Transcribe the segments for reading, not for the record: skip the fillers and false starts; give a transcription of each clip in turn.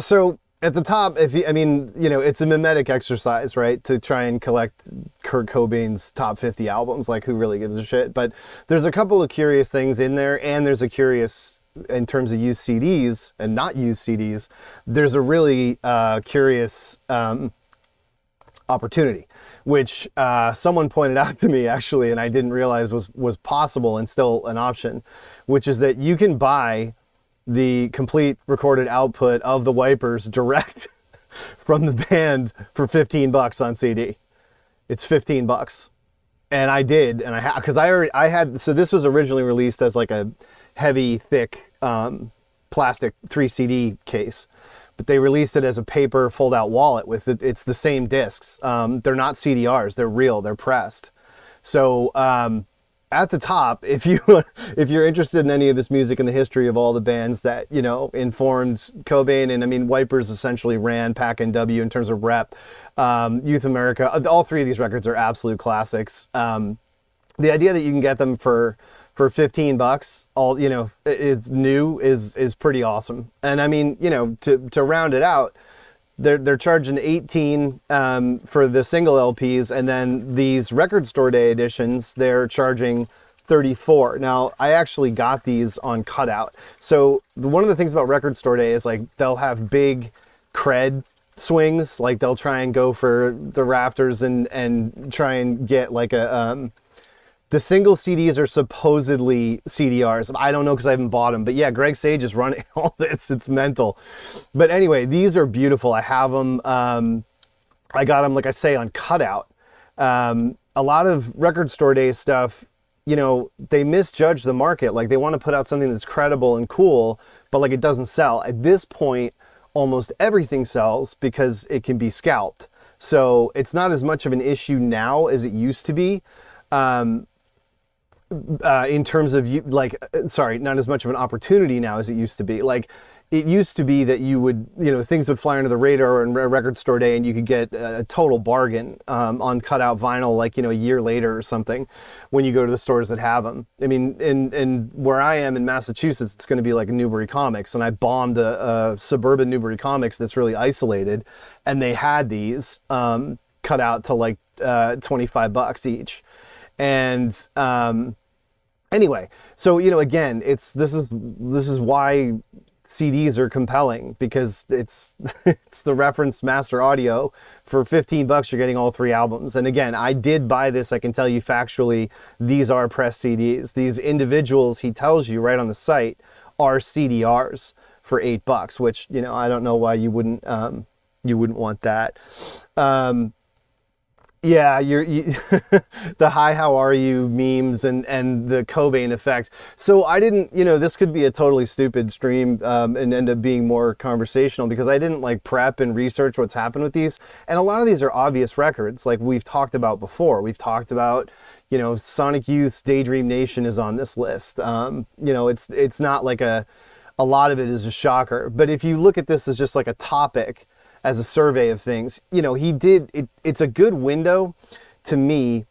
So at the top, if you, I mean, you know, it's a mimetic exercise, right? To try and collect Kurt Cobain's top 50 albums, like who really gives a shit? But there's a couple of curious things in there, and there's a curious, in terms of used CDs and not used CDs, there's a really curious opportunity, which someone pointed out to me actually, and I didn't realize was possible and still an option, which is that you can buy the complete recorded output of the Wipers direct from the band for $15 on CD. It's $15. And I did, and because I had, so this was originally released as like a heavy, thick plastic 3 CD case, but they released it as a paper fold-out wallet with it. It's the same discs. They're not CDRs, they're real, they're pressed. So at the top, if you're interested in any of this music and the history of all the bands that, you know, informed Cobain, and I mean, Wipers essentially ran Pac and W in terms of rep, Youth America, all 3 of these records are absolute classics. The idea that you can get them for $15, all, you know, it's new, is pretty awesome. And I mean, you know, to round it out, they're charging 18 for the single LPs, and then these record store day editions, they're charging 34. Now, I actually got these on cutout. So one of the things about record store day is like they'll have big cred swings, like they'll try and go for the rafters and try and get like a the single CDs are supposedly CDRs. I don't know because I haven't bought them. But yeah, Greg Sage is running all this. It's mental. But anyway, these are beautiful. I have them. I got them, like I say, on cutout. A lot of record store day stuff, you know, they misjudge the market. Like they want to put out something that's credible and cool, but like it doesn't sell. At this point, almost everything sells because it can be scalped. So it's not as much of an issue now as it used to be. In terms of not as much of an opportunity now as it used to be. Like it used to be that you would, you know, things would fly under the radar in record store day and you could get a total bargain on cutout vinyl, like, you know, a year later or something when you go to the stores that have them. I mean, in where I am in Massachusetts, it's going to be like a Newbury Comics, and I bombed a suburban Newbury Comics that's really isolated, and they had these cut out to like $25 each. And anyway, so, you know, again, this is why CDs are compelling, because it's the reference master audio. For $15 you're getting all 3 albums. And again, I did buy this. I can tell you factually, these are pressed CDs. These individuals, he tells you right on the site, are CDRs for $8, which, you know, I don't know why you wouldn't want that. Yeah, the hi, how are you memes and the Cobain effect. So I didn't, you know, this could be a totally stupid stream and end up being more conversational, because I didn't like prep and research what's happened with these. And a lot of these are obvious records, like we've talked about before. We've talked about, you know, Sonic Youth's Daydream Nation is on this list. You know, it's not like a lot of it is a shocker. But if you look at this as just like a topic, as a survey of things, you know, he did it. It's a good window to me.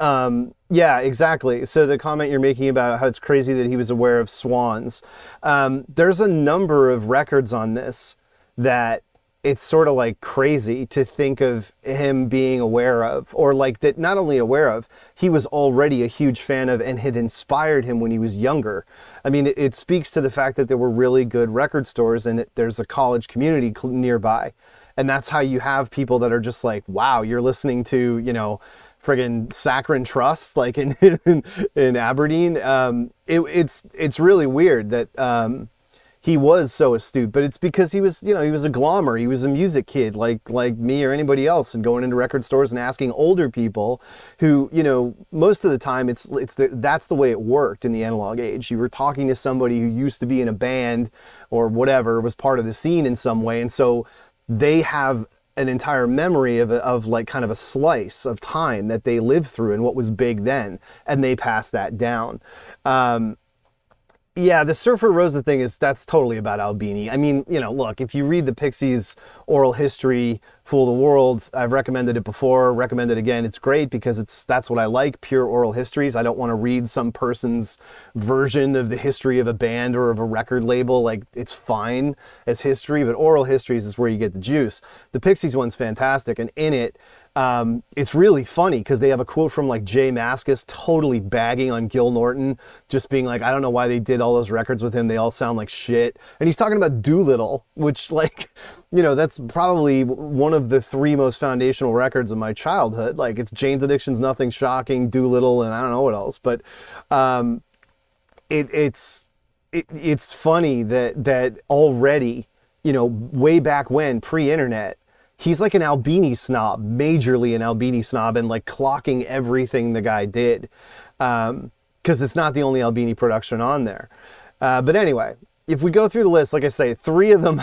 Yeah, exactly. So the comment you're making about how it's crazy that he was aware of Swans, there's a number of records on this that it's sort of like crazy to think of him being aware of, or like that, not only aware of, he was already a huge fan of and had inspired him when he was younger. I mean, it speaks to the fact that there were really good record stores and there's a college community nearby. And that's how you have people that are just like, wow, you're listening to, you know, friggin' Saccharin Trust, like in Aberdeen. It's really weird that, he was so astute, but it's because he was, you know, he was a glommer. He was a music kid like me or anybody else, and going into record stores and asking older people who, you know, most of the time that's the way it worked in the analog age. You were talking to somebody who used to be in a band or whatever, was part of the scene in some way. And so they have an entire memory of like kind of a slice of time that they lived through and what was big then. And they pass that down. Yeah, the Surfer Rosa thing that's totally about Albini. I mean, look, if you read the Pixies oral history, Fool the World, I've recommended it before, recommend it again. It's great because that's what I like, pure oral histories. I don't want to read some person's version of the history of a band or of a record label. Like, it's fine as history, but oral histories is where you get the juice. The Pixies one's fantastic, and in it, it's really funny because they have a quote from like Jay Mascis totally bagging on Gil Norton, just being like, I don't know why they did all those records with him. They all sound like shit. And he's talking about Doolittle, which like, that's probably one of the 3 most foundational records of my childhood. Like, it's Jane's Addiction's Nothing Shocking, Doolittle, and I don't know what else. But it's funny that already, way back when, pre-internet, he's like an Albini snob, majorly an Albini snob, and like clocking everything the guy did. Because it's not the only Albini production on there. But anyway, if we go through the list, like I say, 3 of them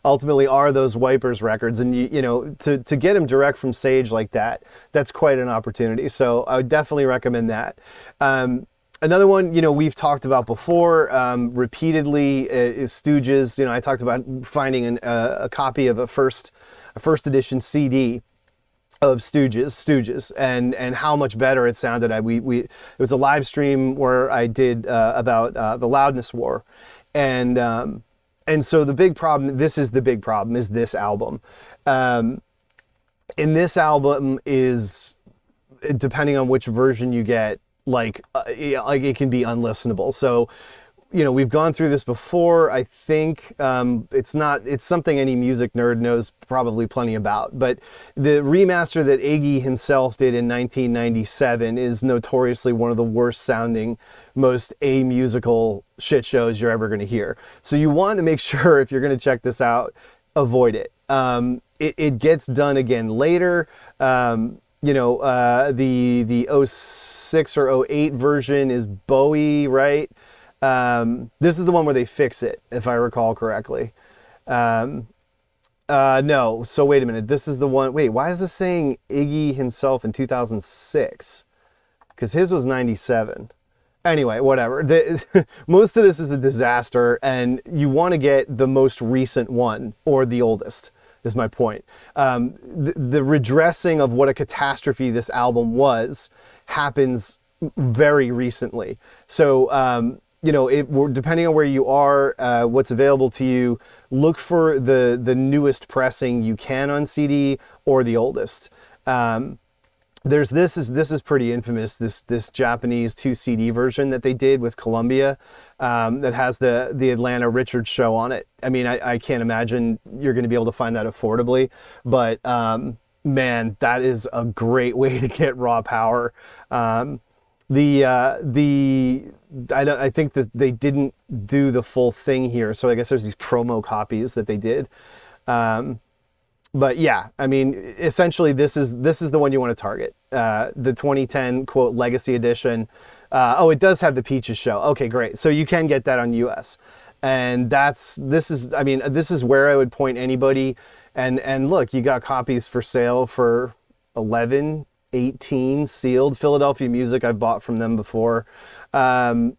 ultimately are those Wipers records. And, to get them direct from Sage like that, that's quite an opportunity. So I would definitely recommend that. Another one, we've talked about before repeatedly is Stooges. I talked about finding a copy of a first edition CD of Stooges and how much better it sounded. It was a live stream where I did about the Loudness War, and so the big problem. This is the big problem. Is this album? And this album is, depending on which version you get, like it can be unlistenable. So, we've gone through this before. I think it's something any music nerd knows probably plenty about. But the remaster that Iggy himself did in 1997 is notoriously one of the worst sounding, most amusical shit shows you're ever going to hear. So you want to make sure, if you're going to check this out, avoid it. It gets done again later. The 06 or 08 version is Bowie, right? This is the one where they fix it, if I recall correctly. No, so wait a minute. This is the one. Wait, why is this saying Iggy himself in 2006? Because his was 97. Anyway, whatever. Most of this is a disaster, and you want to get the most recent one, or the oldest, is my point. The redressing of what a catastrophe this album was happens very recently. So, depending on where you are, what's available to you, look for the newest pressing you can on CD or the oldest. This is pretty infamous. This Japanese 2 CD version that they did with Columbia, that has the Atlanta Richards show on it. I mean, I can't imagine you're going to be able to find that affordably, but man, that is a great way to get raw power. I think that they didn't do the full thing here, so I guess there's these promo copies that they did. But yeah, I mean, essentially this is the one you want to target. The 2010 quote legacy edition. It does have the Peaches show. Okay, great. So you can get that on US. And this is where I would point anybody. And look, you got copies for sale for 11, 18 sealed. Philadelphia Music, I've bought from them before. It's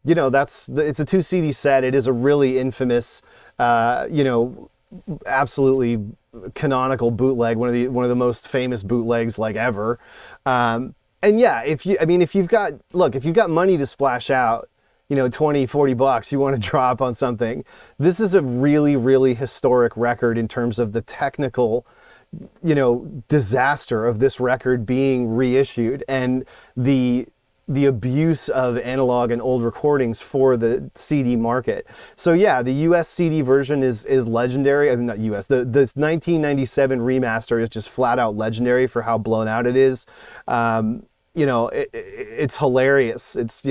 a 2 CD set. It is a really infamous, absolutely canonical bootleg, one of the most famous bootlegs like ever. And yeah, if you've got money to splash out, $20-$40 you want to drop on something, this is a really, really historic record in terms of the technical, disaster of this record being reissued and the abuse of analog and old recordings for the CD market. So yeah, the US CD version is legendary. I mean, not US. The 1997 remaster is just flat out legendary for how blown out it is. It's hilarious. It's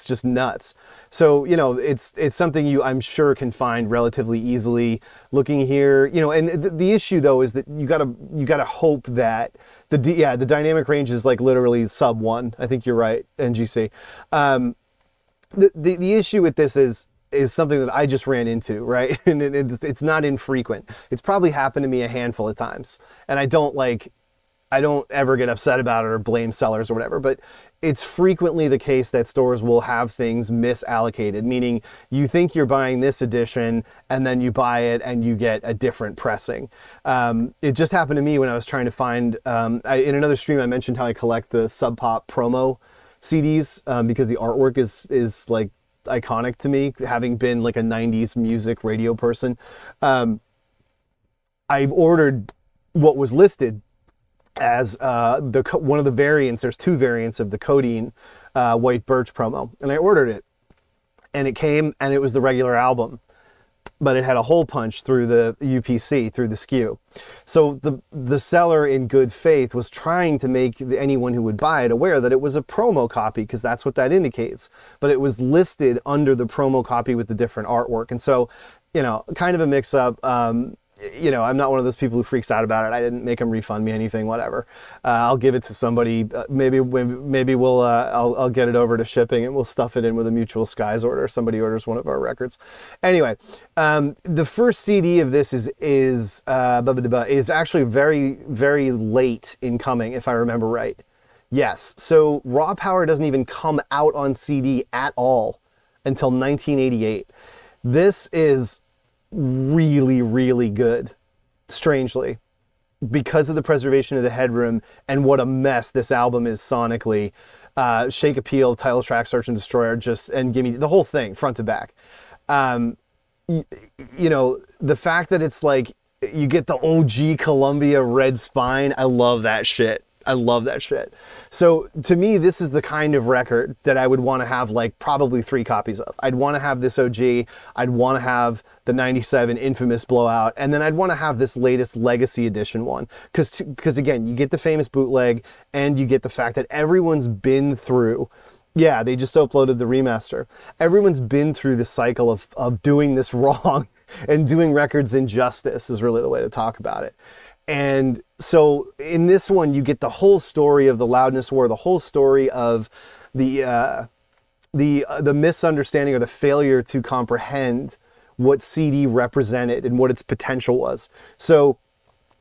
just nuts. So, it's something I'm sure can find relatively easily looking here, and the issue though is that you gotta hope that the dynamic range is like literally sub 1. I think you're right, NGC. The issue with this is something that I just ran into, right? And it's not infrequent. It's probably happened to me a handful of times, and I don't ever get upset about it or blame sellers or whatever, but it's frequently the case that stores will have things misallocated, meaning you think you're buying this edition and then you buy it and you get a different pressing. It just happened to me when I was trying to find, in another stream I mentioned how I collect the Sub Pop promo CDs because the artwork is like iconic to me, having been like a 90s music radio person. I ordered what was listed as one of the variants. There's 2 variants of the Codeine White Birch promo, and I ordered it, and it came and it was the regular album, but it had a hole punch through the UPC, through the SKU. So the seller, in good faith, was trying to make anyone who would buy it aware that it was a promo copy, because that's what that indicates, but it was listed under the promo copy with the different artwork. And so, you know, kind of a mix up. You know, I'm not one of those people who freaks out about it. I didn't make them refund me anything, whatever. I'll give it to somebody. Maybe we'll, I'll get it over to shipping and we'll stuff it in with a Mutual Skies order. Somebody orders one of our records. Anyway, the first CD of this is actually very, very late in coming, if I remember right. Yes. So Raw Power doesn't even come out on CD at all until 1988. This is really, really good, strangely, because of the preservation of the headroom and what a mess this album is sonically. Shake Appeal, title track, Search and Destroy, and give me the whole thing front to back. You know, the fact that it's like you get the OG Columbia red spine, I love that shit. I love that shit. So to me, this is the kind of record that I would want to have like probably 3 copies of. I'd want to have this OG, I'd want to have the 97 Infamous Blowout, and then I'd want to have this latest Legacy Edition one. Because again, you get the famous bootleg, and you get the fact that everyone's been through, yeah, they just uploaded the remaster. Everyone's been through the cycle of doing this wrong and doing records injustice is really the way to talk about it. And so in this one, you get the whole story of the Loudness War, the whole story of the misunderstanding or the failure to comprehend what CD represented and what its potential was. So,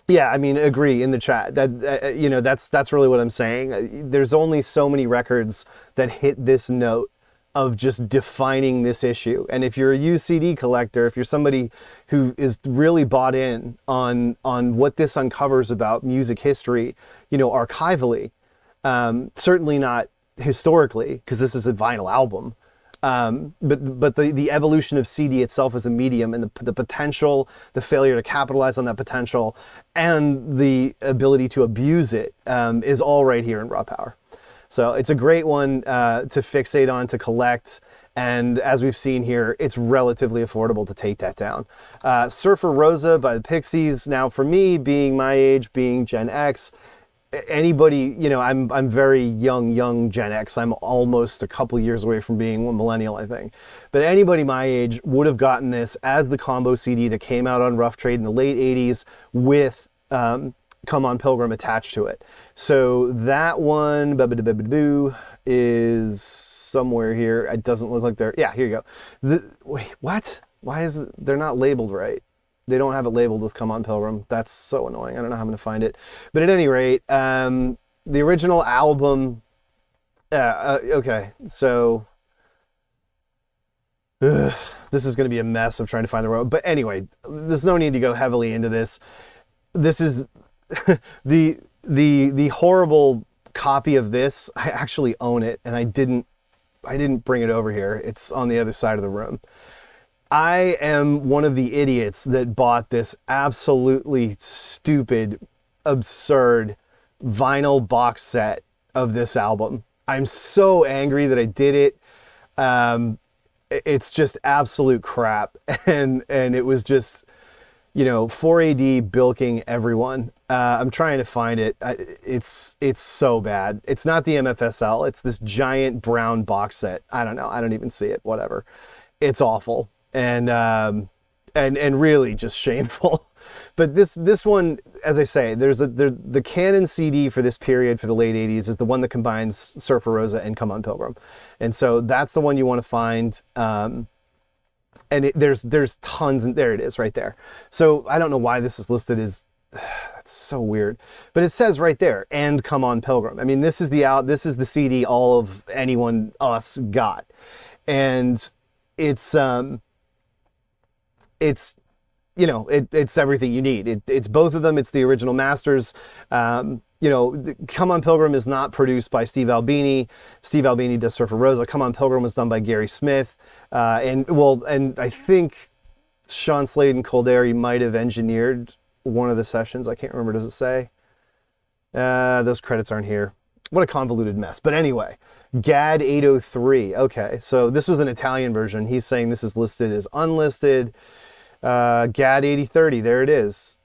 yeah, I mean, agree in the chat that you know, that's really what I'm saying. There's only so many records that hit this note of just defining this issue. And if you're a used CD collector, if you're somebody who is really bought in on what this uncovers about music history, you know, archivally, certainly not historically, because this is a vinyl album, but the evolution of CD itself as a medium, and the potential, the failure to capitalize on that potential, and the ability to abuse it is all right here in Raw Power. So it's a great one to fixate on, to collect, and as we've seen here, it's relatively affordable to take that down. Surfer Rosa by the Pixies. Now for me, being my age, being Gen X, anybody, you know, I'm very young Gen X. I'm almost a couple years away from being a millennial, I think. But anybody my age would have gotten this as the combo CD that came out on Rough Trade in the late 80s with Come On Pilgrim attached to it. So that one is somewhere here. It doesn't look like they're, yeah, here you go. Wait, what? Why is it, they're not labeled right? They don't have it labeled with Come On Pilgrim. That's so annoying. I don't know how I'm going to find it. But at any rate, the original album, okay, so this is going to be a mess of trying to find the road. But anyway, there's no need to go heavily into this. This is the horrible copy of this. I actually own it, and I didn't bring it over here. It's on the other side of the room. I am one of the idiots that bought this absolutely stupid, absurd vinyl box set of this album. I'm so angry that I did it. It's just absolute crap, and it was just, you know, 4AD bilking everyone. I'm trying to find it. It's so bad. It's not the MFSL. It's this giant brown box set. I don't know. I don't even see it. Whatever. It's awful and really just shameful. But this one, as I say, the canon CD for this period for the late 80s is the one that combines Surfer Rosa and Come On Pilgrim, and so that's the one you want to find. And there's tons, and there it is right there. So I don't know why this is listed as that's so weird. But it says right there, and Come On Pilgrim. I mean, this is the CD all of anyone us got. And it's you know, it's everything you need. It's both of them. It's the original masters. You know, Come On Pilgrim is not produced by Steve Albini. Steve Albini does Surfer Rosa. Come On Pilgrim was done by Gary Smith. And I think Sean Slade and Colderi might have engineered one of the sessions. I can't remember. Does it say? Those credits aren't here. What a convoluted mess. But anyway, GAD 803. Okay, so this was an Italian version. He's saying this is listed as unlisted. GAD 8030. There it is.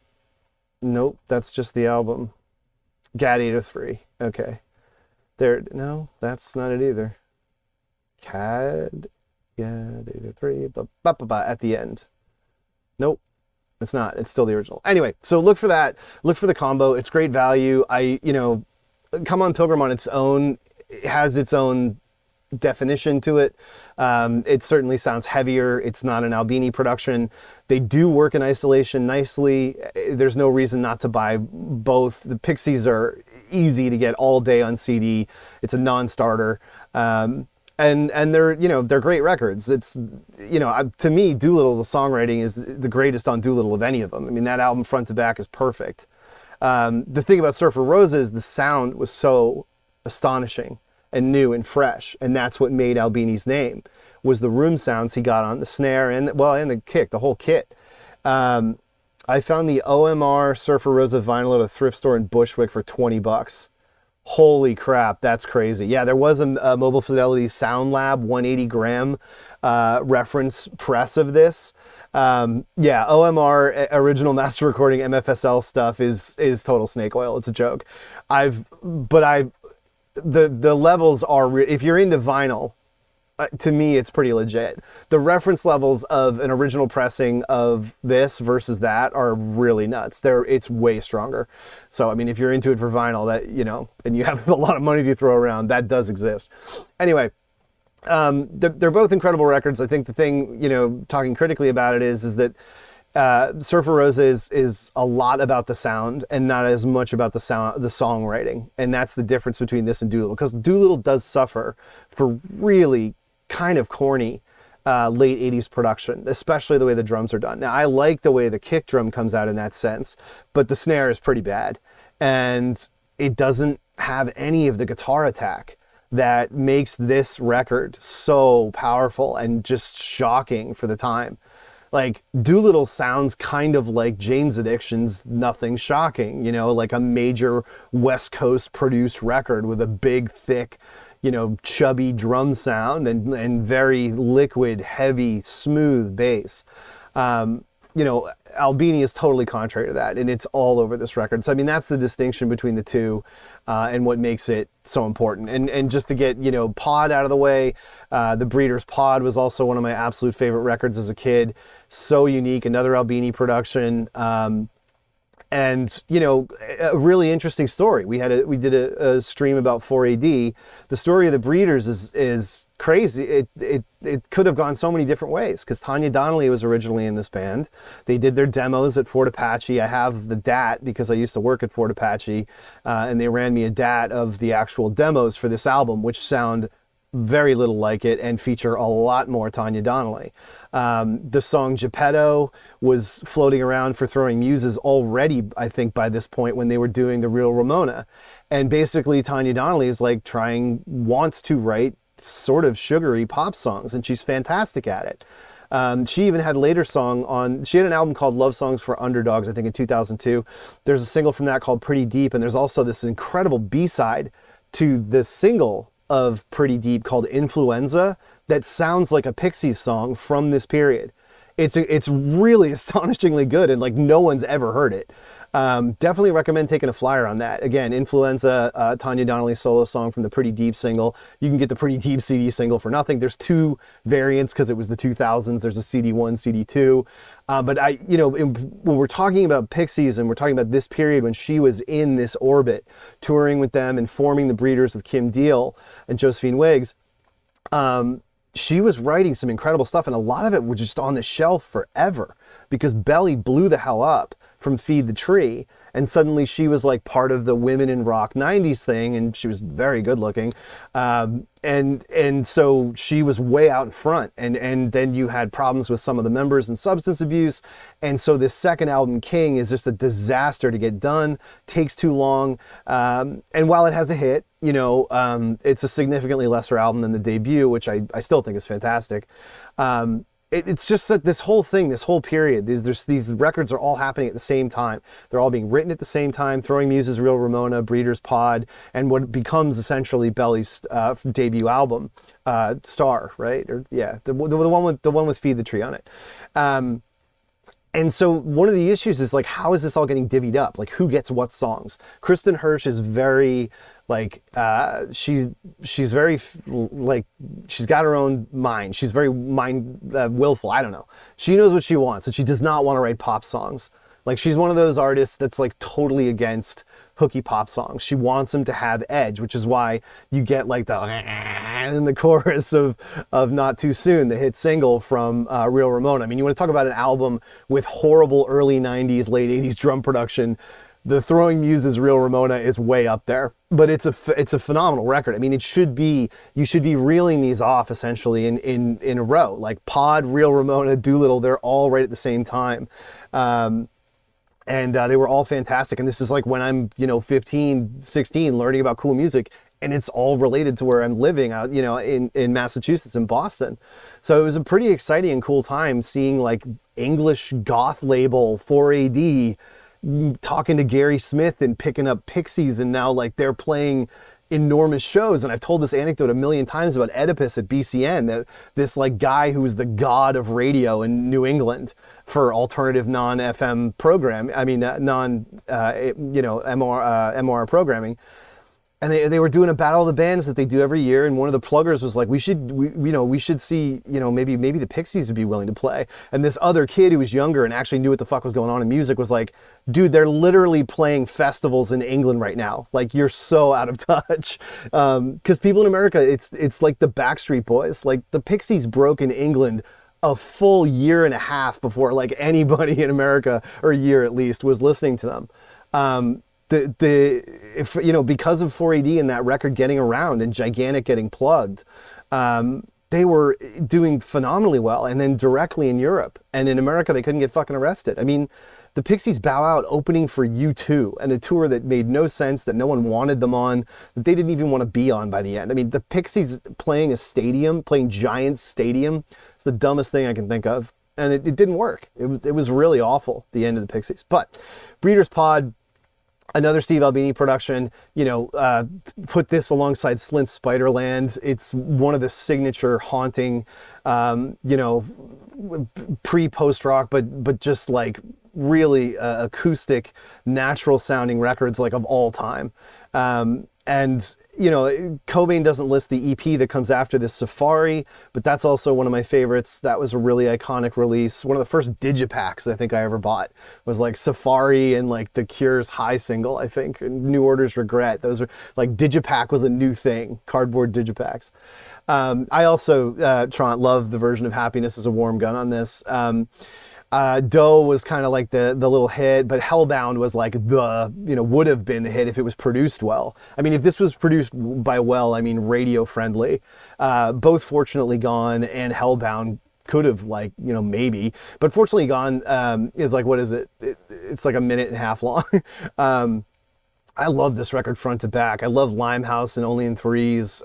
Nope, that's just the album. GAD 803. Okay. There. No, that's not it either. GAD 803. At the end. Nope. It's not. It's still the original. Anyway, so look for that. Look for the combo. It's great value. Come On Pilgrim on its own, it has its own definition to it. It certainly sounds heavier. It's not an Albini production. They do work in isolation nicely. There's no reason not to buy both. The Pixies are easy to get all day on CD. It's a non-starter. And they're, they're great records. It's, to me, Doolittle, the songwriting is the greatest on Doolittle of any of them. I mean, that album front to back is perfect. The thing about Surfer Rosa is the sound was so astonishing and new and fresh. And that's what made Albini's name, was the room sounds he got on the snare and the kick, the whole kit. I found the OMR Surfer Rosa vinyl at a thrift store in Bushwick for $20. Holy crap, that's crazy. Yeah, there was a Mobile Fidelity Sound Lab 180 gram reference press of this. Yeah, OMR original master recording MFSL stuff is total snake oil. It's a joke. The levels are, if you're into vinyl, to me, it's pretty legit. The reference levels of an original pressing of this versus that are really nuts. It's way stronger. So, I mean, if you're into it for vinyl, that, and you have a lot of money to throw around, that does exist. Anyway, they're both incredible records. I think the thing, talking critically about it is that Surfer Rosa is a lot about the sound and not as much about the songwriting. And that's the difference between this and Doolittle, because Doolittle does suffer for really kind of corny late 80s production, especially the way the drums are done. Now, I like the way the kick drum comes out in that sense, but the snare is pretty bad. And it doesn't have any of the guitar attack that makes this record so powerful and just shocking for the time. Like, Doolittle sounds kind of like Jane's Addiction's Nothing Shocking, like a major West Coast produced record with a big, thick, chubby drum sound and very liquid, heavy, smooth bass. Albini is totally contrary to that, and it's all over this record. So, I mean, that's the distinction between the two and what makes it so important. And just to get, Pod out of the way, The Breeders' Pod was also one of my absolute favorite records as a kid. So unique, another Albini production. And, a really interesting story. We did a stream about 4AD. The story of the Breeders is crazy. It could have gone so many different ways, because Tanya Donnelly was originally in this band. They did their demos at Fort Apache. I have the DAT because I used to work at Fort Apache, and they ran me a DAT of the actual demos for this album, which sound very little like it and feature a lot more Tanya Donnelly. The song Geppetto was floating around for Throwing Muses already, I think, by this point when they were doing the real Ramona. And basically Tanya Donnelly is wants to write sort of sugary pop songs, and she's fantastic at it. She even had a later song she had an album called Love Songs for Underdogs, I think in 2002. There's a single from that called Pretty Deep, and there's also this incredible B-side to this single of Pretty Deep called Influenza that sounds like a Pixies song from this period. It's really astonishingly good, and no one's ever heard it. Definitely recommend taking a flyer on that. Again, Influenza, Tanya Donnelly solo song from the Pretty Deep single. You can get the Pretty Deep CD single for nothing. There's two variants because it was the 2000s. There's a CD1, CD2. But when we're talking about Pixies and we're talking about this period when she was in this orbit, touring with them and forming the Breeders with Kim Deal and Josephine Wiggs, she was writing some incredible stuff, and a lot of it was just on the shelf forever because Belly blew the hell up from Feed the Tree. And suddenly she was like part of the women in rock 90s thing, and she was very good looking. And so she was way out in front. And then you had problems with some of the members and substance abuse. And so this second album, King, is just a disaster to get done, takes too long. And while it has a hit, you know, it's a significantly lesser album than the debut, which I still think is fantastic. It's just that this whole thing, this whole period, these records are all happening at the same time. They're all being written at the same time, throwing Muses, Real Ramona, Breeders' Pod, and what becomes essentially Belly's debut album, Star, right? Or yeah, the one with Feed the Tree on it. And so one of the issues is like, how is this all getting divvied up? Like, who gets what songs? Kristen Hirsch is very like, she's very like, she's got her own mind. She's very willful. I don't know. She knows what she wants, and she does not want to write pop songs. Like, she's one of those artists that's like totally against hooky pop songs. She wants them to have edge, which is why you get like the in the chorus of Not Too Soon, the hit single from Real Ramona. I mean, you want to talk about an album with horrible early 90s, late 80s drum production. The Throwing Muses Real Ramona is way up there, but it's a phenomenal record. I mean, you should be reeling these off essentially in a row. Like Pod, Real Ramona, Doolittle, they're all right at the same time. And they were all fantastic. And this is like when I'm, 15, 16, learning about cool music, and it's all related to where I'm living out, in Massachusetts, in Boston. So it was a pretty exciting and cool time seeing like English goth label 4AD talking to Gary Smith and picking up Pixies, and now like they're playing enormous shows. And I've told this anecdote a million times about Oedipus at BCN, that this like guy who was the god of radio in New England for alternative non-FM program, MR programming. And they were doing a battle of the bands that they do every year, and one of the pluggers was like, we should see, maybe the Pixies would be willing to play. And this other kid who was younger and actually knew what the fuck was going on in music was like, dude, they're literally playing festivals in England right now. Like, you're so out of touch. Because people in America, it's like the Backstreet Boys. Like, the Pixies broke in England a full year and a half before like anybody in America, or a year at least, was listening to them. Because of 4AD and that record getting around and Gigantic getting plugged, they were doing phenomenally well. And then directly in Europe and in America, they couldn't get fucking arrested. I mean, the Pixies bow out opening for U2, and a tour that made no sense, that no one wanted them on, that they didn't even want to be on by the end. I mean, the Pixies playing Giants Stadium, it's the dumbest thing I can think of. And it didn't work. It was really awful, the end of the Pixies. But Breeders' Pod, another Steve Albini production, put this alongside Slint's Spiderland. It's one of the signature haunting, pre-post rock, but just like really acoustic, natural sounding records like of all time. And Cobain doesn't list the EP that comes after this, Safari, but that's also one of my favorites. That was a really iconic release. One of the first digipacks I think I ever bought was like Safari and like The Cure's High single, I think, and New Order's Regret. Those were like, digipack was a new thing, cardboard digipacks. I also, Trant, love the version of Happiness as a Warm Gun on this. Doe was kind of like the little hit, but Hellbound was like would have been the hit if it was produced well. I mean, if this was produced by well, I mean radio friendly. Both Fortunately Gone and Hellbound could have maybe, but Fortunately Gone is like, what is it? It's like a minute and a half long. I love this record front to back. I love Limehouse and Only in Threes.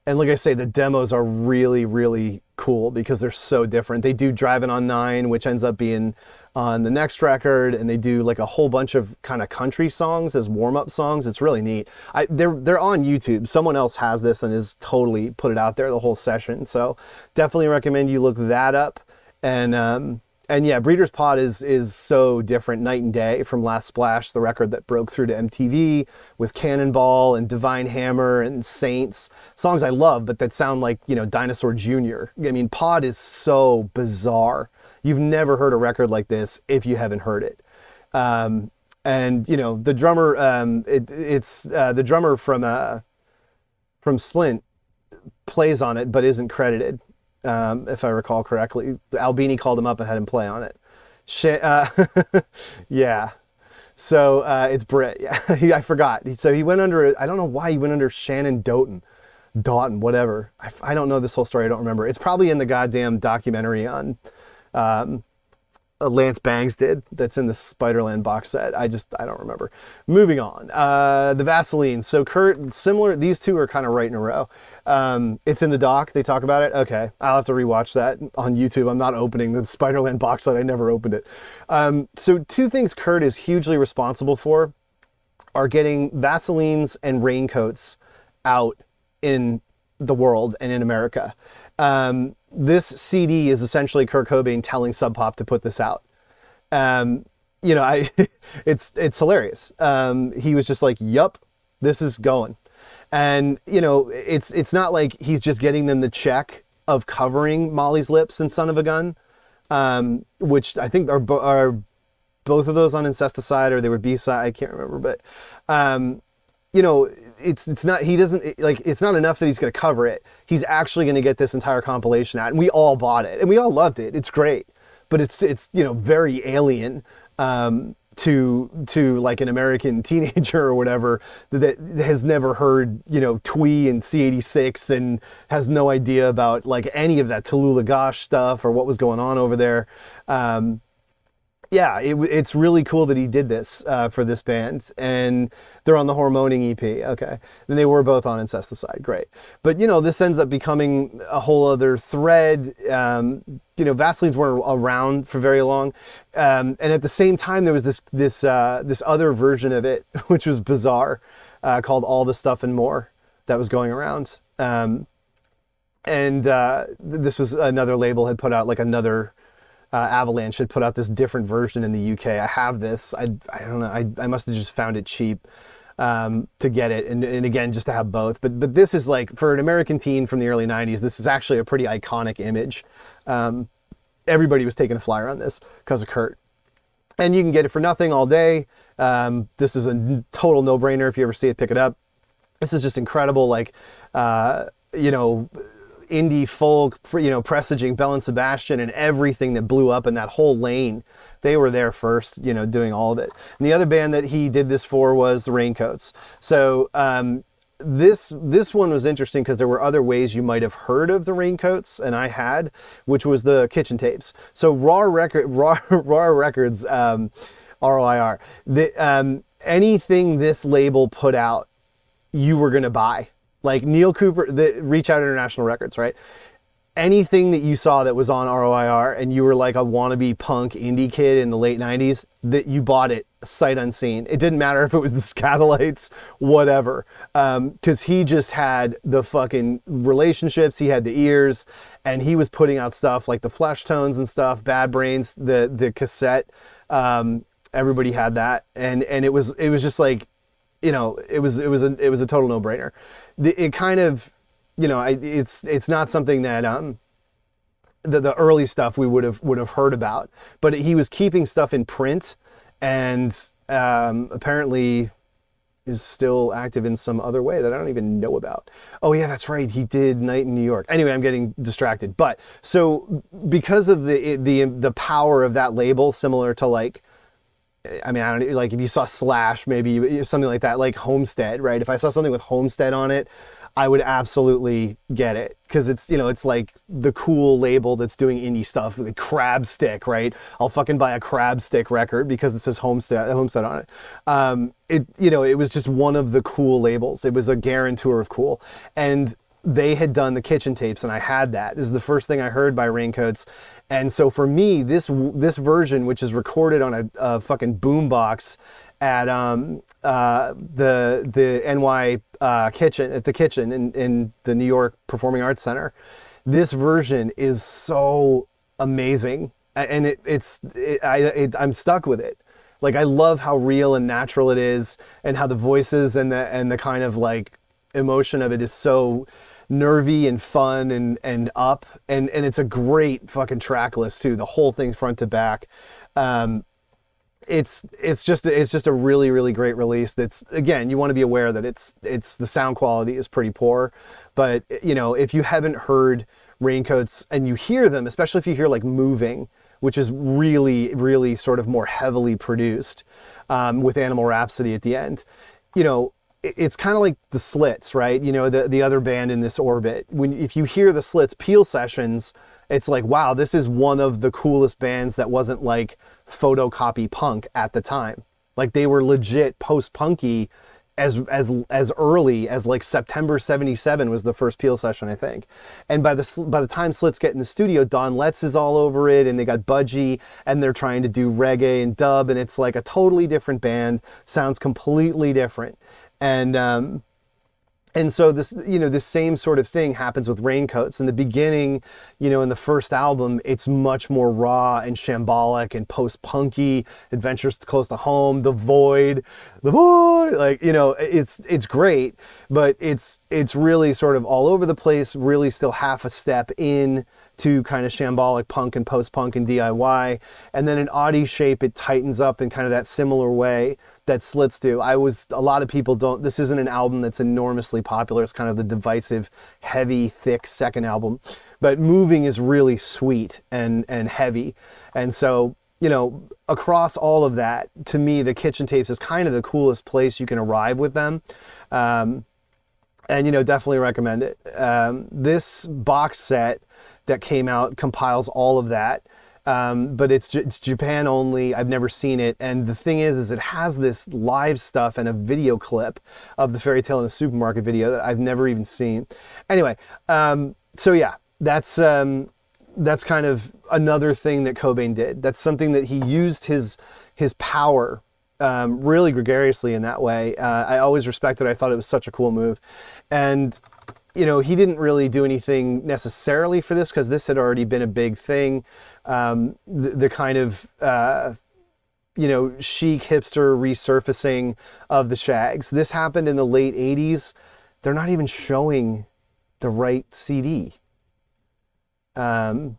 And like I say, the demos are really, really cool because they're so different. They do Driving on 9, which ends up being on the next record, and they do like a whole bunch of kind of country songs as warm-up songs. It's really neat. They're on YouTube. Someone else has this and has totally put it out there, the whole session. So definitely recommend you look that up. And yeah, Breeders' Pod is so different, night and day, from Last Splash, the record that broke through to MTV with Cannonball and Divine Hammer and Saints, songs I love, but that sound like, Dinosaur Jr. I mean, Pod is so bizarre. You've never heard a record like this if you haven't heard it. And the drummer, the drummer from Slint plays on it, but isn't credited. If I recall correctly, Albini called him up and had him play on it. Yeah. So it's Brit. Yeah, I forgot. So he went under. I don't know why he went under Shannon Doughton, whatever. I don't know this whole story. I don't remember. It's probably in the goddamn documentary on Lance Bangs did. That's in the Spiderland box set. I don't remember. Moving on. The Vaselines. So Kurt, similar. These two are kind of right in a row. It's in the doc. They talk about it. Okay, I'll have to rewatch that on YouTube. I'm not opening the Spiderland box set. I never opened it. So two things Kurt is hugely responsible for are getting Vaselines and Raincoats out in the world and in America. This CD is essentially Kurt Cobain telling Sub Pop to put this out. It's hilarious. He was just like, yup, this is going. And, it's not like he's just getting them the check of covering Molly's Lips and Son of a Gun, which I think are both of those on Incesticide, or they were B-side, I can't remember, but, it's not, he doesn't, like, it's not enough that he's going to cover it. He's actually going to get this entire compilation out, and we all bought it, and we all loved it. It's great, but it's very alien, to like an American teenager or whatever that has never heard, Twee and C86 and has no idea about like any of that Tallulah Gosh stuff or what was going on over there. It's really cool that he did this for this band, and they're on the Hormoning EP. Okay, then they were both on Incesticide. Great, but this ends up becoming a whole other thread. Vaselines weren't around for very long, and at the same time there was this other version of it which was bizarre, called All the Stuff and More, that was going around, this was another label had put out, like another. Avalanche had put out this different version in the UK. I have this. I don't know. I must have just found it cheap to get it, and again just to have both. But this is like, for an American teen from the early '90s, this is actually a pretty iconic image. Everybody was taking a flyer on this because of Kurt, and you can get it for nothing all day. This is a total no-brainer. If you ever see it, pick it up. This is just incredible. Like indie folk, presaging Bell and Sebastian and everything that blew up in that whole lane. They were there first, doing all of it. And the other band that he did this for was the Raincoats. So this one was interesting because there were other ways you might have heard of the Raincoats, and I had, which was the kitchen tapes. So ROIR Records, ROIR, anything this label put out, you were going to buy. Like Neil Cooper, Reach Out International Records, right? Anything that you saw that was on ROIR and you were like a wannabe punk indie kid in the late 90s, that you bought it sight unseen. It didn't matter if it was the Scatolites, whatever. Because he just had the fucking relationships, he had the ears, and he was putting out stuff like the Flesh Tones and stuff, Bad Brains, the cassette. Everybody had that. And it was just like, it was a total no-brainer. It kind of, it's not something that the early stuff we would have heard about, but he was keeping stuff in print, and apparently is still active in some other way that I don't even know about. Oh yeah, that's right. He did Night in New York. Anyway, I'm getting distracted. But so because of the power of that label, similar to like, I don't like if you saw Slash, maybe something like that, like Homestead, right? If I saw something with Homestead on it, I would absolutely get it, because it's, it's like the cool label that's doing indie stuff, like Crab Stick, right? I'll fucking buy a Crab Stick record because it says Homestead on it. It was just one of the cool labels. It was a guarantor of cool, and they had done the kitchen tapes, and I had that. This is the first thing I heard by Raincoats. And so for me, this version, which is recorded on a fucking boombox at the NY kitchen, at the kitchen in the New York Performing Arts Center, this version is so amazing, and I'm stuck with it. Like, I love how real and natural it is, and how the voices and the kind of like emotion of it is so nervy and fun and up, and it's a great fucking track list too. The whole thing front to back. It's just a really, really great release. That's, again, you want to be aware that it's the sound quality is pretty poor, but if you haven't heard Raincoats and you hear them, especially if you hear like Moving, which is really, really sort of more heavily produced, with Animal Rhapsody at the end. You know, it's kind of like the Slits, right? You know, the other band in this orbit. If you hear the Slits Peel sessions, it's like, wow, this is one of the coolest bands that wasn't like photocopy punk at the time. Like they were legit post-punky as early as like September 77 was the first Peel session, I think. And by the time Slits get in the studio, Don Letts is all over it, and they got Budgie, and they're trying to do reggae and dub, and it's like a totally different band, sounds completely different. And so this, you know, this same sort of thing happens with Raincoats. In the beginning, you know, in the first album, it's much more raw and shambolic and post-punky, Adventures Close to Home, The Void, like, you know, it's great, but it's really sort of all over the place, really still half a step in to kind of shambolic punk and post-punk and DIY. And then in Audi Shape, it tightens up in kind of that similar way that Slits do. A lot of people don't, this isn't an album that's enormously popular. It's kind of the divisive, heavy, thick second album. But Moving is really sweet and heavy. And so, you know, across all of that, to me, the Kitchen Tapes is kind of the coolest place you can arrive with them. And, you know, definitely recommend it. This box set that came out compiles all of that. But it's Japan only. I've never seen it. And the thing is it has this live stuff and a video clip of the Fairy Tale in a Supermarket video that I've never even seen. Anyway, so yeah, that's kind of another thing that Cobain did. That's something that he used his power really gregariously in that way. I always respected it. I thought it was such a cool move. And you know, he didn't really do anything necessarily for this because this had already been a big thing. The kind of, you know, chic hipster resurfacing of the Shaggs. This happened in the late 80s. They're not even showing the right CD. That's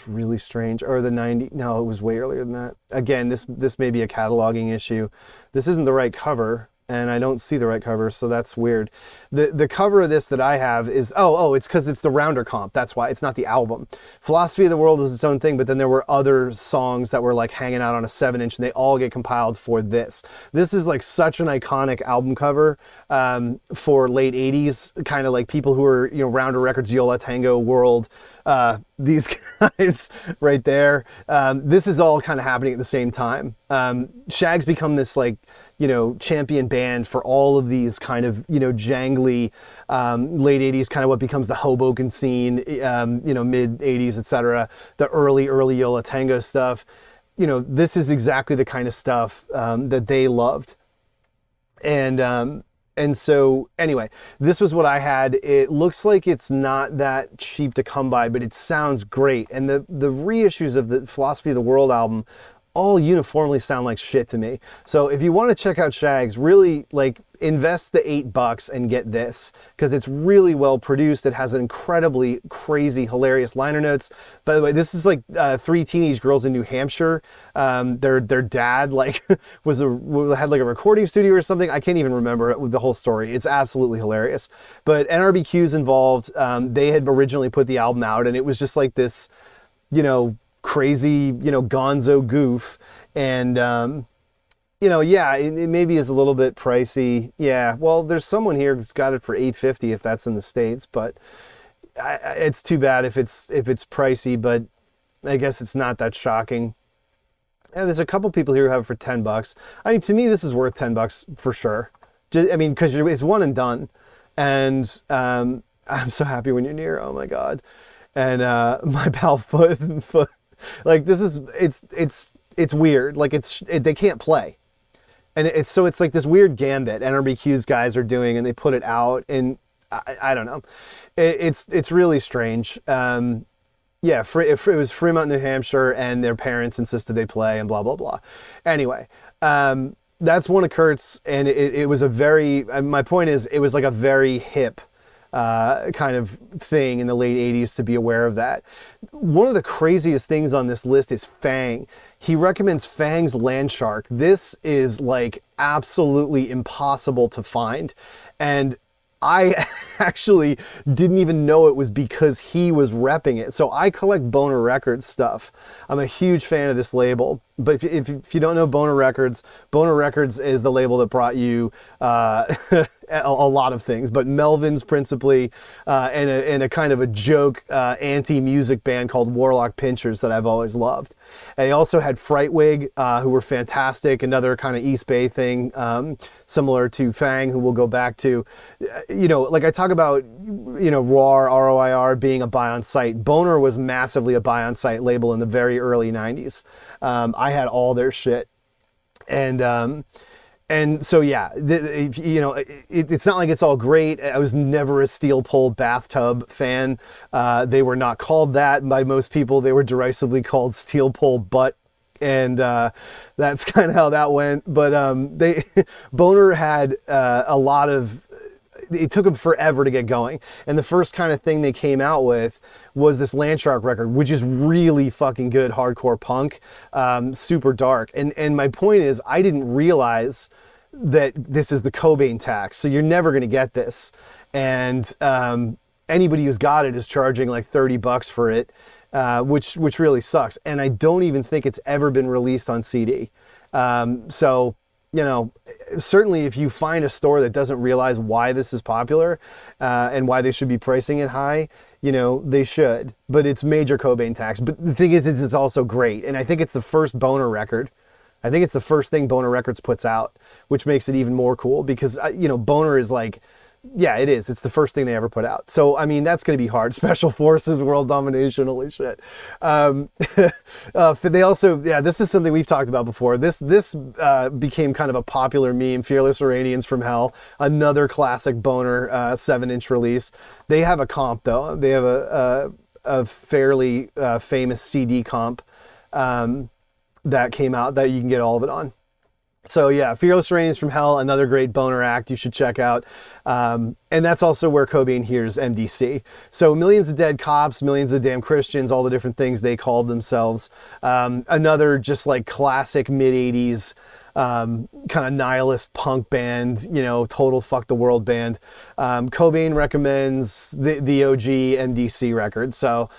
really strange. Or the 90s. No, it was way earlier than that. Again, this may be a cataloging issue. This isn't the right cover. And I don't see the right cover, so that's weird. The cover of this that I have is, it's because it's the Rounder comp. That's why. It's not the album. Philosophy of the World is its own thing, but then there were other songs that were like hanging out on a 7-inch, and they all get compiled for this. This is like such an iconic album cover for late 80s, kind of like people who are, you know, Rounder Records, Yola Tango World, these guys right there. This is all kind of happening at the same time. Shaggs become this like, you know, champion band for all of these kind of, you know, jangly, late 80s, kind of what becomes the Hoboken scene, you know, mid 80s, etc. The early Yola Tango stuff. You know, this is exactly the kind of stuff that they loved. And so anyway, this was what I had. It looks like it's not that cheap to come by, but it sounds great. And the reissues of the Philosophy of the World album all uniformly sound like shit to me. So if you want to check out Shaggs, really like invest the $8 and get this, because it's really well produced. It has an incredibly crazy, hilarious liner notes. By the way, this is like 3 teenage girls in New Hampshire. Their dad like had like a recording studio or something. I can't even remember the whole story. It's absolutely hilarious. But NRBQ's involved. They had originally put the album out, and it was just like this, you know, crazy, you know, gonzo goof. And you know, yeah, it maybe is a little bit pricey. Yeah, well, there's someone here who's got it for $8.50 if that's in the States, but it's too bad if it's pricey, but I guess it's not that shocking. Yeah, there's a couple people here who have it for $10. I mean, to me, this is worth $10 for sure. I mean, because it's one and done. And I'm so happy when you're near. Oh my God. And my pal Foot, like this is, it's weird. Like they can't play. And it's like this weird gambit NRBQ's guys are doing, and they put it out, and I don't know. It's really strange. Yeah, it was Fremont, New Hampshire, and their parents insisted they play, and blah, blah, blah. Anyway, that's one of Kurt's, and it was a very, my point is, it was like a very hip kind of thing in the late 80s to be aware of that. One of the craziest things on this list is Fang. He recommends Fang's Landshark. This is like absolutely impossible to find. And I actually didn't even know it was because he was repping it. So I collect Boner Records stuff. I'm a huge fan of this label. But if you don't know Boner Records is the label that brought you a lot of things, but Melvin's principally, and a kind of a joke anti-music band called Warlock Pinchers that I've always loved. And they also had Frightwig, who were fantastic, another kind of East Bay thing, similar to Fang, who we'll go back to. You know, like I talk about, you know, ROIR, ROIR being a buy on site. Boner was massively a buy on site label in the very early 90s. I had all their shit. And so, yeah, you know, it's not like it's all great. I was never a steel pole bathtub fan. They were not called that by most people. They were derisively called steel pole butt. And that's kind of how that went. But Boner had a lot of, it took them forever to get going. And the first kind of thing they came out with was this Landshark record, which is really fucking good hardcore punk, super dark. And my point is, I didn't realize that this is the Cobain tax. So you're never going to get this. And anybody who's got it is charging like $30 for it, which really sucks. And I don't even think it's ever been released on CD. So, you know, certainly if you find a store that doesn't realize why this is popular and why they should be pricing it high, you know, they should. But it's major Cobain tax. But the thing is, it's also great. And I think it's the first Boner record. I think it's the first thing Boner Records puts out, which makes it even more cool because, you know, Boner is like, yeah, it is. It's the first thing they ever put out. So, I mean, that's going to be hard. Special Forces, World Domination, holy shit. They also, yeah, this is something we've talked about before. This became kind of a popular meme, Fearless Iranians from Hell, another classic Boner 7-inch release. They have a comp, though. They have a fairly famous CD comp that came out that you can get all of it on. So yeah, Fearless Iranians from Hell, another great Boner act you should check out. And that's also where Cobain hears MDC. So Millions of Dead Cops, Millions of Damn Christians, all the different things they called themselves. Another just like classic mid-80s kind of nihilist punk band, you know, total fuck the world band. Cobain recommends the OG MDC record. So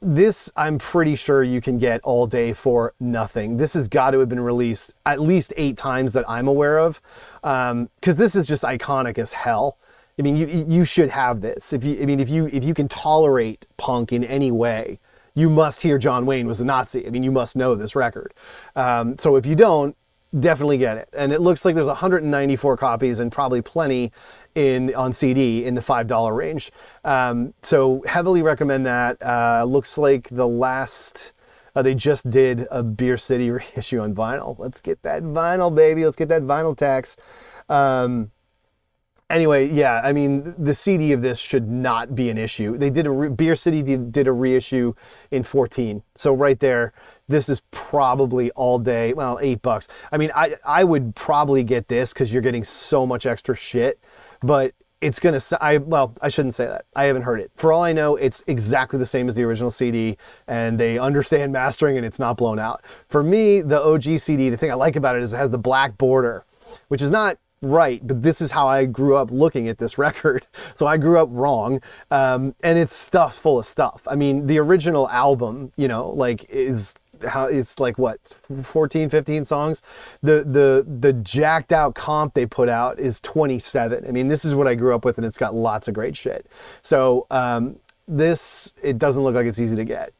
this, I'm pretty sure you can get all day for nothing. This has got to have been released at least 8 times that I'm aware of, because this is just iconic as hell. I mean, you should have this. If you can tolerate punk in any way, you must hear John Wayne was a Nazi. I mean, you must know this record. So if you don't, definitely get it. And it looks like there's 194 copies and probably plenty on CD in the $5 range. So heavily recommend that. Looks like the last, they just did a Beer City reissue on vinyl. Let's get that vinyl, baby. Let's get that vinyl tax. Anyway, yeah, I mean, the CD of this should not be an issue. They did Beer City did a reissue in 14. So right there, this is probably all day, well, $8. I mean, I would probably get this because you're getting so much extra shit, but it's going to, well, I shouldn't say that. I haven't heard it. For all I know, it's exactly the same as the original CD, and they understand mastering and it's not blown out. For me, the OG CD, the thing I like about it is it has the black border, which is not right, but this is how I grew up looking at this record. So I grew up wrong, and it's stuffed full of stuff. I mean, the original album, you know, like is how it's like what 14, 15 songs. The jacked out comp they put out is 27. I mean, this is what I grew up with, and it's got lots of great shit. So this, it doesn't look like it's easy to get.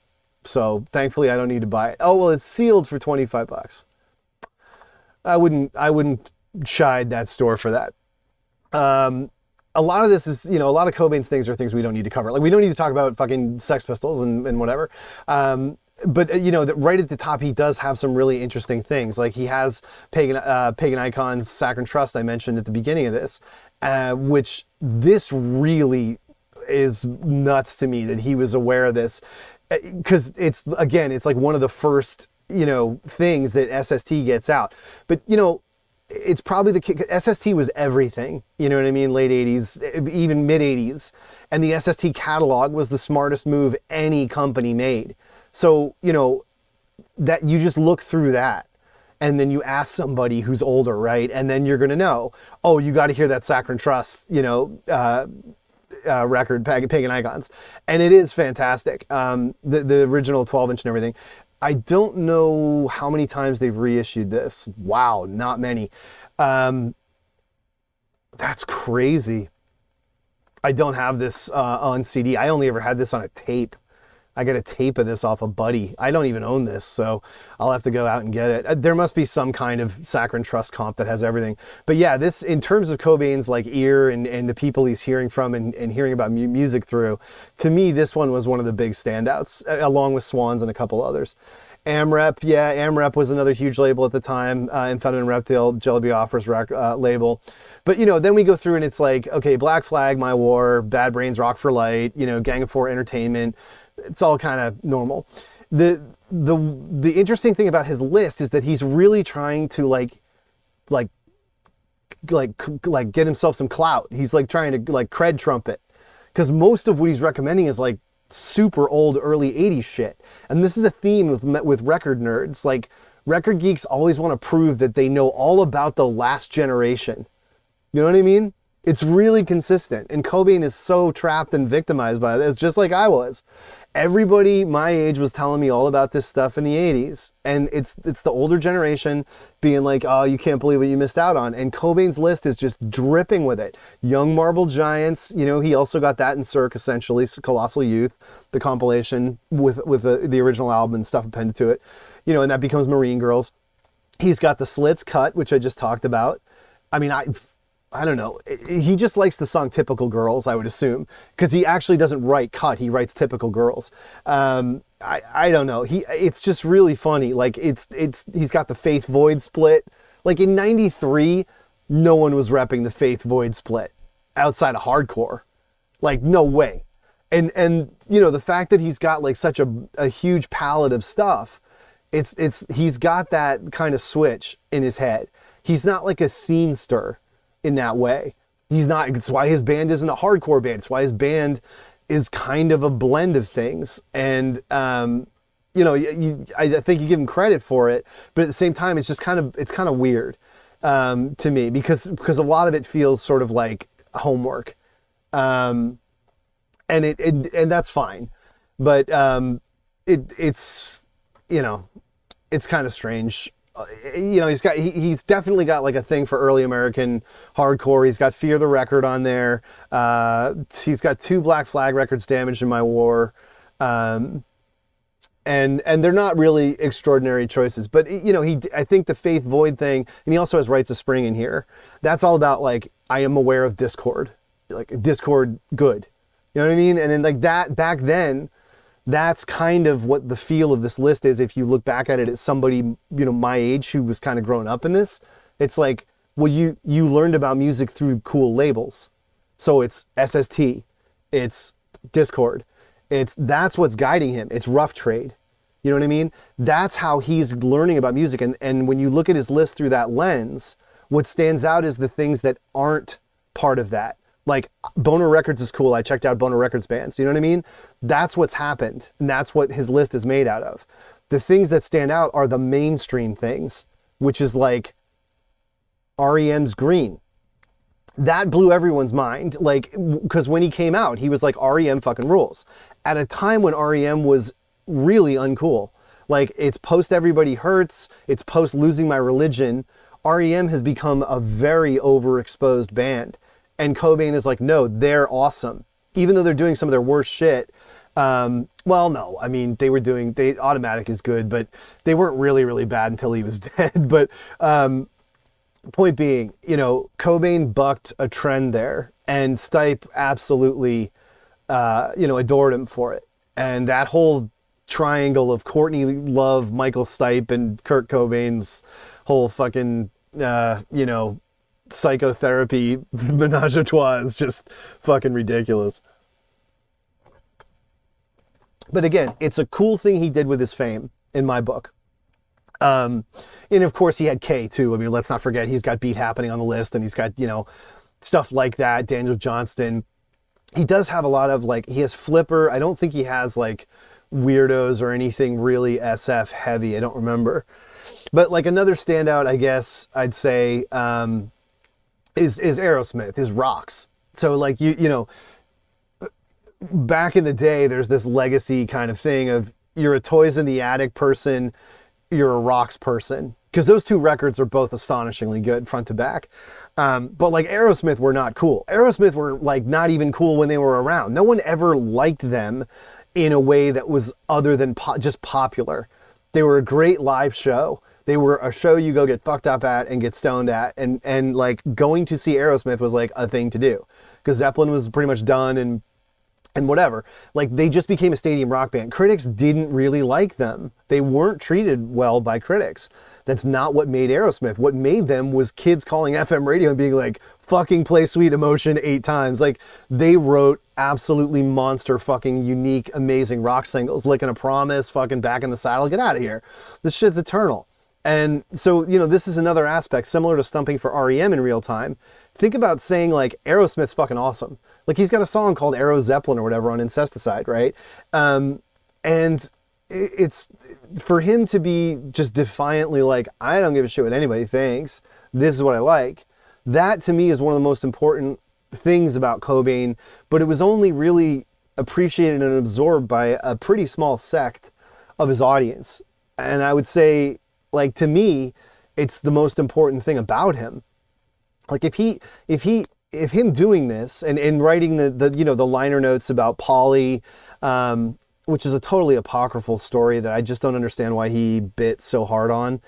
So thankfully I don't need to buy it. Oh well, it's sealed for $25. I wouldn't shied that store for that. A lot of this is, you know, a lot of Cobain's things are things we don't need to cover. Like we don't need to talk about fucking Sex Pistols and whatever. But you know, right at the top, he does have some really interesting things. Like he has Pagan Icons, Saccharine Trust, I mentioned at the beginning of this, which this really is nuts to me that he was aware of this, because it's like one of the first, you know, things that SST gets out. But you know, it's probably SST was everything, you know what I mean? Late 80s, even mid 80s. And the SST catalog was the smartest move any company made. So, you know, that you just look through that and then you ask somebody who's older, right? And then you're going to know, oh, you got to hear that Saccharine Trust, record, Pagan Icons. And it is fantastic. The original 12-inch and everything. I don't know how many times they've reissued this. Wow, not many. That's crazy. I don't have this on CD. I only ever had this on a tape. I got a tape of this off a buddy. I don't even own this, so I'll have to go out and get it. There must be some kind of Saccharine Trust comp that has everything. But yeah, this, in terms of Cobain's like ear and the people he's hearing from and hearing about music through, to me, this one was one of the big standouts, along with Swans and a couple others. AmRep, yeah, AmRep was another huge label at the time. Amphetamine Reptile, Jelly Biafra's label. But, then we go through and it's like, okay, Black Flag, My War, Bad Brains, Rock for Light, Gang of Four Entertainment. It's all kind of normal. The interesting thing about his list is that he's really trying to like get himself some clout. He's like trying to like cred trumpet, because most of what he's recommending is like super old early 80s shit. And this is a theme with record nerds. Like, record geeks always want to prove that they know all about the last generation. You know what I mean? It's really consistent. And Cobain is so trapped and victimized by this, just like I was. Everybody my age was telling me all about this stuff in the 80s. And it's the older generation being like, oh, you can't believe what you missed out on. And Cobain's list is just dripping with it. Young Marble Giants, he also got that in Cirque, essentially. Colossal Youth, the compilation with the original album and stuff appended to it. And that becomes Marine Girls. He's got the Slits cut, which I just talked about. I mean, I don't know. He just likes the song Typical Girls, I would assume, because he actually doesn't write Cut. He writes Typical Girls. I don't know. It's just really funny. Like, he's got the Faith Void split. Like, in 93, no one was repping the Faith Void split outside of hardcore. Like, no way. And the fact that he's got like such a huge palette of stuff, he's got that kind of switch in his head. He's not like a scene stir in that way. He's not. It's why his band isn't a hardcore band. It's why his band is kind of a blend of things. And I think you give him credit for it, but at the same time, it's kind of weird to me because a lot of it feels sort of like homework, and that's fine, but it's kind of strange. He's definitely got like a thing for early American hardcore. He's got Fear the Record on there. He's got 2 Black Flag records, Damaged in My War. And they're not really extraordinary choices, but I think the Faith Void thing, and he also has Rites of Spring in here. That's all about like, I am aware of Discord, like Discord good. You know what I mean? And then like that back then, that's kind of what the feel of this list is. If you look back at it as somebody, my age who was kind of grown up in this, it's like, well, you learned about music through cool labels. So it's SST, it's Discord, that's what's guiding him. It's Rough Trade. You know what I mean? That's how he's learning about music. And when you look at his list through that lens, what stands out is the things that aren't part of that. Like, Boner Records is cool. I checked out Boner Records bands. You know what I mean? That's what's happened. And that's what his list is made out of. The things that stand out are the mainstream things, which is like R.E.M's Green. That blew everyone's mind. Like, because when he came out, he was like, R.E.M fucking rules. At a time when R.E.M was really uncool. Like, it's post Everybody Hurts. It's post Losing My Religion. R.E.M has become a very overexposed band. And Cobain is like, no, they're awesome. Even though they're doing some of their worst shit. Well, no, I mean, Automatic is good, but they weren't really, really bad until he was dead. But point being, Cobain bucked a trend there, and Stipe absolutely, adored him for it. And that whole triangle of Courtney Love, Michael Stipe, and Kurt Cobain's whole fucking, psychotherapy menage a trois is just fucking ridiculous. But again, it's a cool thing he did with his fame in my book. And of course he had K too. I mean, let's not forget he's got Beat Happening on the list, and he's got, stuff like that. Daniel Johnston. He does have a lot of he has Flipper. I don't think he has Weirdos or anything really SF heavy. I don't remember. But like another standout, I guess I'd say, is Aerosmith, is Rocks. So like you know, back in the day, there's this legacy kind of thing of you're a Toys in the Attic person, you're a Rocks person, because those two records are both astonishingly good front to back. But like Aerosmith were not cool. Aerosmith were like not even cool when they were around. No one ever liked them in a way that was other than just popular. They were a great live show. They were a show you go get fucked up at and get stoned at, and like going to see Aerosmith was like a thing to do, because Zeppelin was pretty much done and whatever. Like they just became a stadium rock band. Critics didn't really like them. They weren't treated well by critics. That's not what made Aerosmith. What made them was kids calling FM radio and being like, fucking play Sweet Emotion 8 times. Like they wrote absolutely monster fucking unique, amazing rock singles. Licking a Promise, fucking Back in the Saddle, get out of here. This shit's eternal. And so, you know, this is another aspect similar to stumping for R.E.M. in real time. Think about saying like Aerosmith's fucking awesome. Like he's got a song called Aero Zeppelin or whatever on Incesticide, right? And it's for him to be just defiantly like, I don't give a shit what anybody thinks. This is what I like. That to me is one of the most important things about Cobain, but it was only really appreciated and absorbed by a pretty small sect of his audience. And I would say, like, to me, it's the most important thing about him. Like if him doing this and writing the you know, the liner notes about Polly, which is a totally apocryphal story that I just don't understand why he bit so hard on.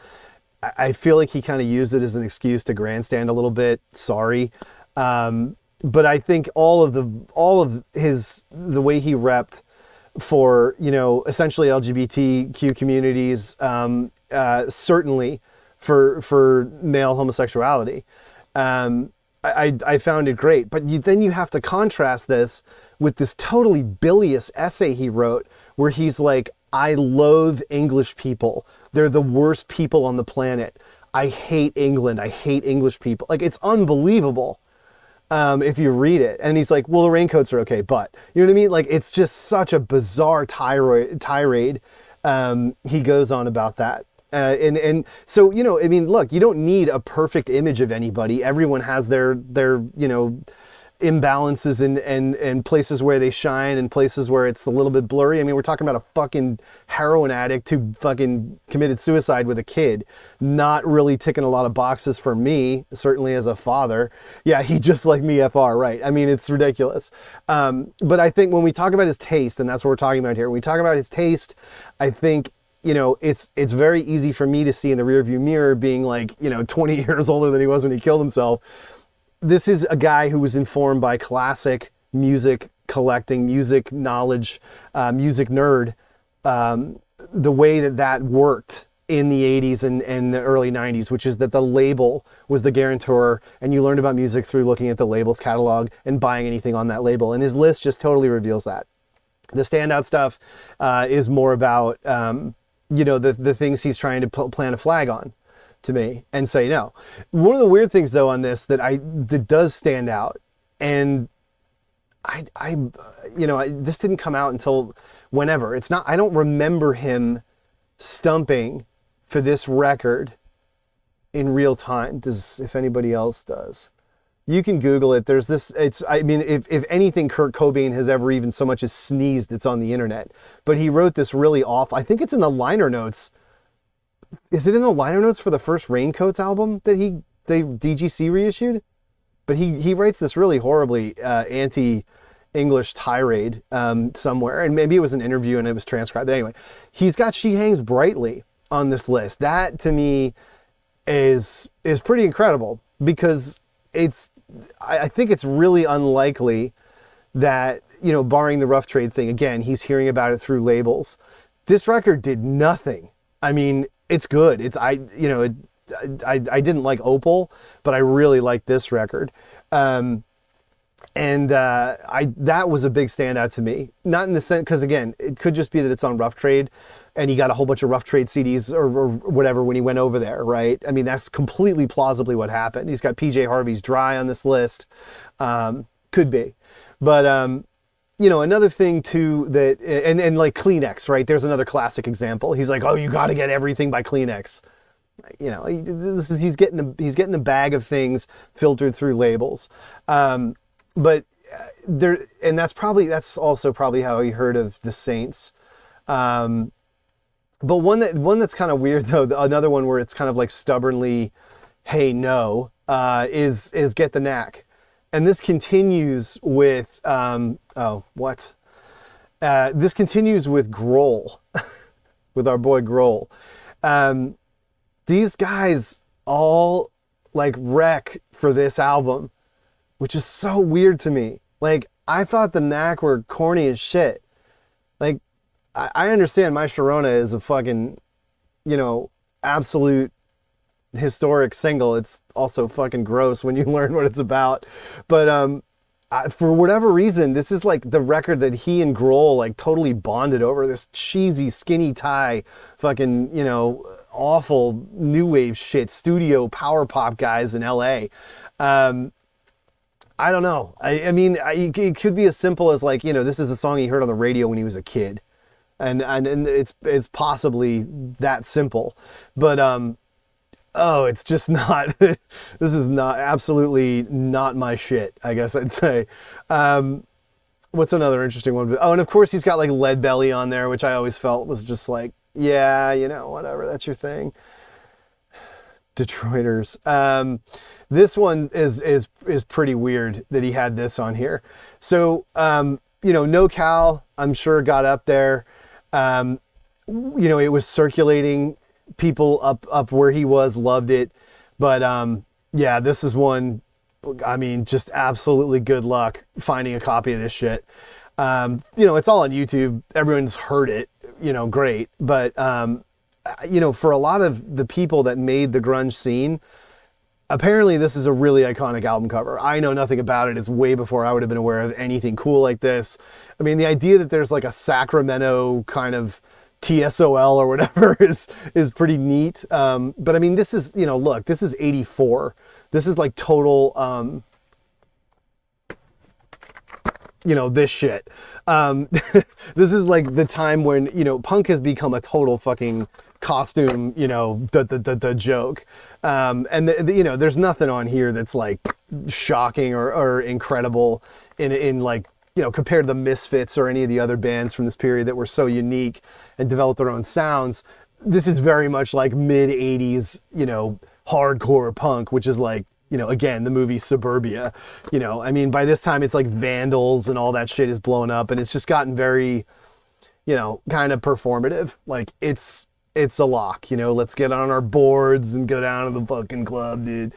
I feel like he kind of used it as an excuse to grandstand a little bit. Sorry. But I think all of the way he repped for, you know, essentially LGBTQ communities, certainly for male homosexuality, I found it great. But then you have to contrast this with this totally bilious essay he wrote where he's like, I loathe English people. They're the worst people on the planet. I hate England. I hate English people. Like, it's unbelievable if you read it. And he's like, well, the Raincoats are okay, but, you know what I mean? Like, it's just such a bizarre tirade. He goes on about that. And so, you know, I mean, look, you don't need a perfect image of anybody. Everyone has their you know, imbalances and places where they shine and places where it's a little bit blurry. I mean, we're talking about a fucking heroin addict who fucking committed suicide with a kid, not really ticking a lot of boxes for me, certainly as a father. Yeah, he just like me FR, right? I mean, it's ridiculous. But I think when we talk about his taste, and that's what we're talking about here, when we talk about his taste, I think, you know, it's very easy for me to see in the rearview mirror being like, you know, 20 years older than he was when he killed himself. This is a guy who was informed by classic music collecting, music knowledge, music nerd, the way that worked in the 80s and the early 90s, which is that the label was the guarantor, and you learned about music through looking at the label's catalog and buying anything on that label. And his list just totally reveals that. The standout stuff is more about, you know, the things he's trying to plant a flag on to me and say no. One of the weird things though on this that does stand out, and I you know, this didn't come out until whenever. It's not, I don't remember him stumping for this record in real time. If anybody else does, you can Google it. There's this, I mean, if anything Kurt Cobain has ever even so much as sneezed, it's on the internet. But he wrote this really awful, I think it's in the liner notes. Is it in the liner notes for the first Raincoats album that they DGC reissued? But he writes this really horribly anti-English tirade somewhere, and maybe it was an interview and it was transcribed. But anyway, he's got She Hangs Brightly on this list. That to me is pretty incredible, because I think it's really unlikely that, you know, barring the rough trade thing, again, he's hearing about it through labels. This record did nothing. I mean, it's good. I didn't like Opal, but I really liked this record. That was a big standout to me. Not in the sense, because again, it could just be that it's on Rough Trade and he got a whole bunch of Rough Trade CDs or whatever when he went over there, right? I mean, that's completely plausibly what happened. He's got PJ Harvey's Dry on this list. Could be. But, you know, another thing too that, and like Kleenex, right? There's another classic example. He's like, oh, you got to get everything by Kleenex. you know, he's getting a bag of things filtered through labels. But there, and that's also probably how he heard of the Saints. But one that's kind of weird though, another one where it's kind of like stubbornly, hey no, is Get the Knack, and this continues with this continues with Grohl, with our boy Grohl. These guys all like wreck for this album, which is so weird to me. Like, I thought the Knack were corny as shit. Like, I understand My Sharona is a fucking, you know, absolute historic single. It's also fucking gross when you learn what it's about. But for whatever reason, this is like the record that he and Grohl like totally bonded over, this cheesy skinny tie fucking, you know, awful new wave shit, studio power pop guys in LA. I don't know. I mean, it could be as simple as like, you know, this is a song he heard on the radio when he was a kid. And it's possibly that simple. But it's just not, this is not, absolutely not my shit, I guess I'd say. What's another interesting one? Oh, and of course he's got like Lead Belly on there, which I always felt was just like, yeah, you know, whatever, that's your thing. Detroiters. This one is pretty weird that he had this on here. So, you know, No Cal, I'm sure got up there. You know, it was circulating. People up where he was loved it. But yeah, this is one, I mean, just absolutely good luck finding a copy of this shit. You know, it's all on YouTube. Everyone's heard it, you know, great. But, you know, for a lot of the people that made the grunge scene, apparently this is a really iconic album cover. I know nothing about it. It's way before I would have been aware of anything cool like this. I mean, the idea that there's like a Sacramento kind of TSOL or whatever is pretty neat. But I mean, this is, you know, look, this is 84. This is like total, you know, this shit. This is like the time when, you know, punk has become a total fucking costume, you know, the joke. And you know, there's nothing on here that's like shocking or incredible in like, you know, compared to the Misfits or any of the other bands from this period that were so unique and developed their own sounds. This is very much like mid 80s, you know, hardcore punk, which is like, you know, again, the movie Suburbia, you know, I mean, by this time it's like Vandals and all that shit is blown up and it's just gotten very, you know, kind of performative. Like it's a lock, you know, let's get on our boards and go down to the fucking club, dude.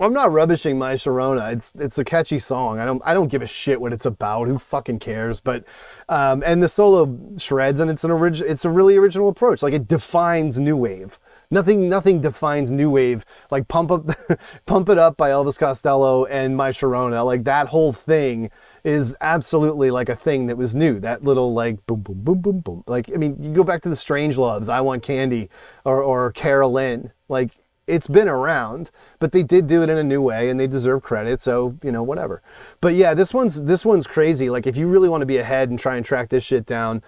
I'm not rubbishing My Sharona. It's a catchy song. I don't give a shit what it's about. Who fucking cares? But and the solo shreds, and it's a really original approach. Like, it defines new wave. Nothing defines new wave like Pump It Up by Elvis Costello and My Sharona. Like, that whole thing is absolutely like a thing that was new. That little like boom boom boom boom boom. Like, I mean, you go back to the Strangeloves, I Want Candy, or Carolyn. Like, it's been around, but they did do it in a new way and they deserve credit. So, you know, whatever. But yeah, this one's crazy. Like, if you really want to be ahead and try and track this shit down,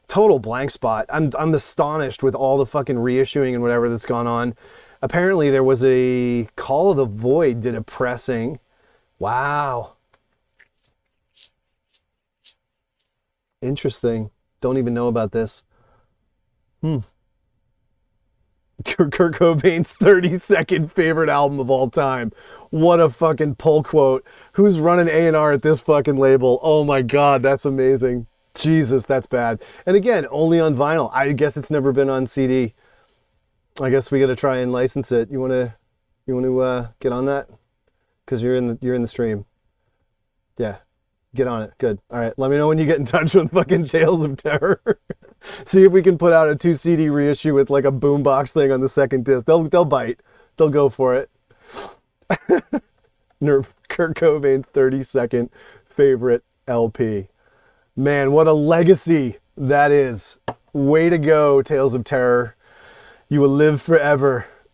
total blank spot. I'm astonished with all the fucking reissuing and whatever that's gone on. Apparently there was a Call of the Void did a pressing. Wow. Interesting. Don't even know about this. Kurt Cobain's 32nd favorite album of all time. What a fucking pull quote. Who's running A&R at this fucking label? Oh my God, that's amazing. Jesus, that's bad. And again, only on vinyl. I guess it's never been on CD. I guess we got to try and license it. You want to get on that? Because you're in the stream. Yeah, get on it. Good. All right. Let me know when you get in touch with fucking Tales of Terror. See if we can put out a 2 CD reissue with like a boombox thing on the second disc. They'll bite. They'll go for it. Kurt Cobain's 32nd favorite LP. Man, what a legacy that is. Way to go, Tales of Terror. You will live forever